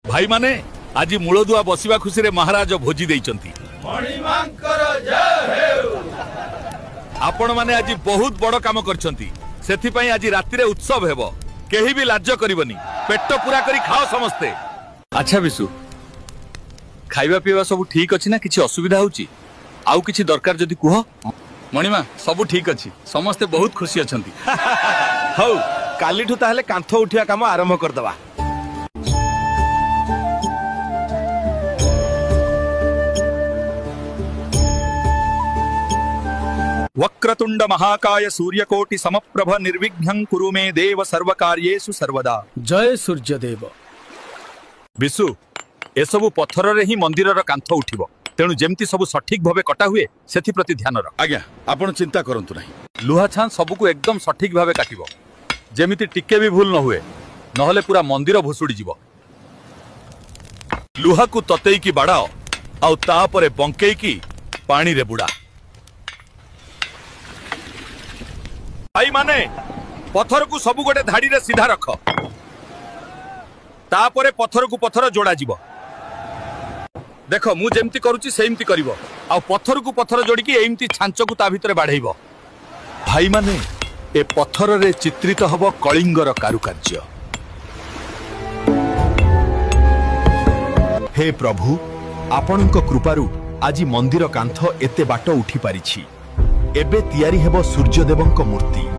भाई माने आज मूलदुआ बसिबा खुशी रे महाराज भोजी देइचंती। आपण माने आज बहुत बड़ काम करछंती, सेथि पई आज राति रे उत्सव हेबो। केही भी लाज करिवनी, पेट पूरा करी खाओ समस्ते। अच्छा विशु, खाइबा पीवा सब ठीक अछि ना? किछि असुविधा होउची? आउ किछि दरकार जदि कुह। मणिमा सब ठीक अछि, समस्ते बहुत खुशी अछंती। हौ कालीठु ताहले कांथ उठिया काम आरंभ कर दवा। वक्रतुंड महाकाय सूर्यकोटि समप्रभ निर्विघ्नं कुरु मे देव सर्वकार्येषु सर्वदा। जय सूर्यदेव। विशु, एसबु पत्थर रे ही मंदिर रो कांथ उठिबो, तेणु जेमती सब सठिक भावे कटा हुए सेथि प्रति ध्यान रख। आज्ञा, आपण चिंता करंतु नाही। लुहा छान सबको एकदम सठिक भावे काटिबो, जेमिति टिके भी भूल न हुए, नहले पूरा मंदिर भुसुडी जिवो। लुहा को ततेई की बाड़ाओ, आउ तापरे बंकेई की पानी रे बुड़ा। भाई माने पत्थर को सबु गोटे धाड़ी रे सीधा रख, तापरे पत्थर को पत्थर जोड़ा जिवो। देख मु जेमती करूची सेमती करिवो, आ पत्थर को पत्थर जोड़ी की एमती छांच को ता भितरे बाढैबो। भाई माने ए पत्थर रे चित्रित हबो कलिंगर कारुकार्य। हे प्रभु, आपणक कृपारु आज मंदिर कांथ एते बाट उठी पारिछि। एबे तियारी हेबो सूर्यदेवंक मूर्ति।